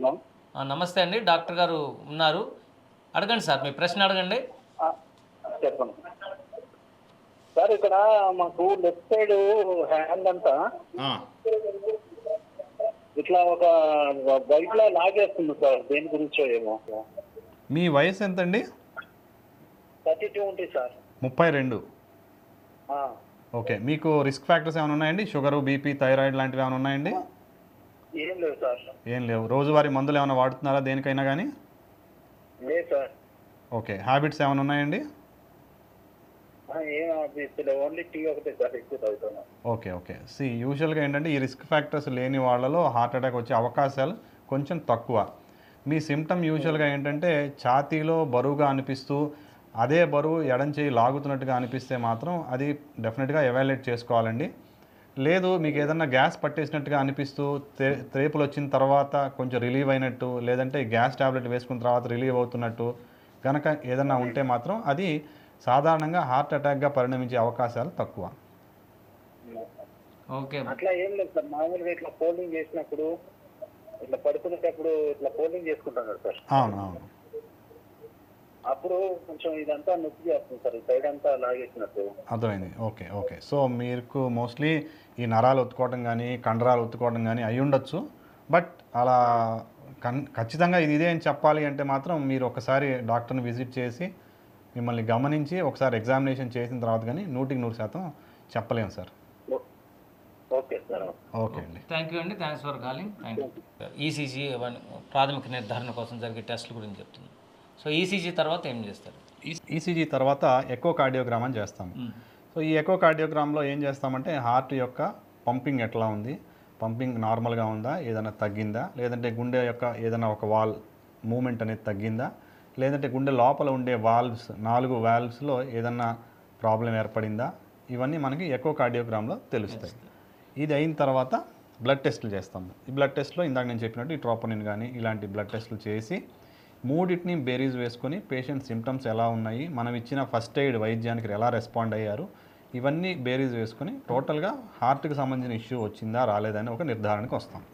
మాట్లాడుతున్నాం. నమస్తే అండి. డాక్టర్ గారు ఉన్నారు. అడగండి సార్. మీ ప్రశ్న అడగండి. ఆ, చెప్పండి సార్. ఇక్కడ మాకు లెఫ్ట్ సైడ్ హ్యాండ్ అంతా ఆ, ఇట్లా ఒక బైక్ లా లాగేస్తుంది సార్. దేని గురించో ఏమో. మీ వయసు ఎంతండి? 32 ఉంటుంది సార్. 32. ఆ, ఓకే. మీకు రిస్క్ ఫ్యాక్టర్స్ ఏమైనా ఉన్నాయండి? షుగరు, బీపీ, థైరాయిడ్ లాంటివి ఏమైనా ఉన్నాయండి? ఏం లేదు సార్. ఏం లేవు. రోజువారీ మందులు ఏమైనా వాడుతున్నారా దేనికైనా కానీ? లేదు సార్. ఓకే. హ్యాబిట్స్ ఏమైనా ఉన్నాయండి? ఏం అనిపిస్తలే. ఓన్లీ టీ ఒకటే సార్ ఎక్కువ తాగుతున్నాను. ఓకే. ఓకే. యూజువల్గా ఏంటంటే ఈ రిస్క్ ఫ్యాక్టర్స్ లేని వాళ్ళలో హార్ట్ అటాక్ వచ్చే అవకాశాలు కొంచెం తక్కువ. మీ సిమ్టమ్ యూజువల్గా ఏంటంటే ఛాతీలో బరువుగా అనిపిస్తూ అదే బరువు ఎడం చేయి లాగుతున్నట్టుగా అనిపిస్తే మాత్రం అది డెఫినెట్గా ఎవాల్యుయేట్ చేసుకోవాలండి. లేదు మీకు ఏదన్నా గ్యాస్ పట్టేసినట్టుగా అనిపిస్తూ త్రేపులు వచ్చిన తర్వాత కొంచెం రిలీవ్ అయినట్టు, లేదంటే గ్యాస్ టాబ్లెట్ వేసుకున్న తర్వాత రిలీవ్ అవుతున్నట్టు కనుక ఏదన్నా ఉంటే మాత్రం అది సాధారణంగా హార్ట్ అటాక్గా పరిణమించే అవకాశాలు తక్కువ. ఓకే. అట్లా ఏం లేదు సార్. మామూలుగా ఇట్లా ఫోల్డింగ్ చేసినప్పుడు ఇట్లా పడుకునేటప్పుడు ఇట్లా ఫోల్డింగ్ చేసుకుంటాం కదా సార్. అవును. అవును. అప్పుడు కొంచెం ఇదంతా నొప్పి చేస్తుంది సార్. ఈ సైడ్ అంతా లాగేసినట్టు. అర్థమైంది. ఓకే. ఓకే. సో మీకు మోస్ట్లీ ఈ నరాలు ఒత్తుకోవడం కానీ కండరాలు ఒత్తుకోవడం కానీ అయి ఉండొచ్చు. బట్ అలా ఖచ్చితంగా ఇదే అని చెప్పాలి అంటే మాత్రం మీరు ఒకసారి డాక్టర్ని విజిట్ చేసి మిమ్మల్ని గమనించి ఒకసారి ఎగ్జామినేషన్ చేసిన తర్వాత కానీ 100% చెప్పలేము సార్. Okay sir. ఓకే అండి. థ్యాంక్ యూ అండి. Thanks for calling. Thank you. ECG ప్రాథమిక నిర్ధారణ కోసం జరిగే టెస్టుల గురించి చెప్తుంది. సో ఈసీజీ తర్వాత ఏం చేస్తారు? ఈసీజీ తర్వాత ఎకో కార్డియోగ్రామ్ అని చేస్తాము. సో ఈ ఎకో కార్డియోగ్రామ్లో ఏం చేస్తామంటే హార్ట్ యొక్క పంపింగ్ ఎట్లా ఉంది, పంపింగ్ నార్మల్గా ఉందా, ఏదైనా తగ్గిందా, లేదంటే గుండె యొక్క ఏదైనా ఒక వాల్ మూమెంట్ అనేది తగ్గిందా, లేదంటే గుండె లోపల ఉండే వాల్వ్స్ 4 వాల్వ్స్లో ఏదన్నా ప్రాబ్లం ఏర్పడిందా, ఇవన్నీ మనకి ఎకో కార్డియోగ్రామ్లో తెలుస్తాయి. ఇది అయిన తర్వాత బ్లడ్ టెస్టులు చేస్తాము. ఈ బ్లడ్ టెస్ట్లో ఇందాక నేను చెప్పినట్టు ఈ ట్రోపోనిన్ కానీ ఇలాంటి బ్లడ్ టెస్టులు చేసి మూడింటిని బేరీజ్ వేసుకొని పేషెంట్ సిమ్టమ్స్ ఎలా ఉన్నాయి, మనం ఇచ్చిన ఫస్ట్ ఎయిడ్ వైద్యానికి ఎలా రెస్పాండ్ అయ్యారు, ఇవన్నీ బేరీజ్ వేసుకొని టోటల్గా హార్ట్కి సంబంధించిన ఇష్యూ వచ్చిందా రాలేదని ఒక నిర్ధారణకు వస్తాం.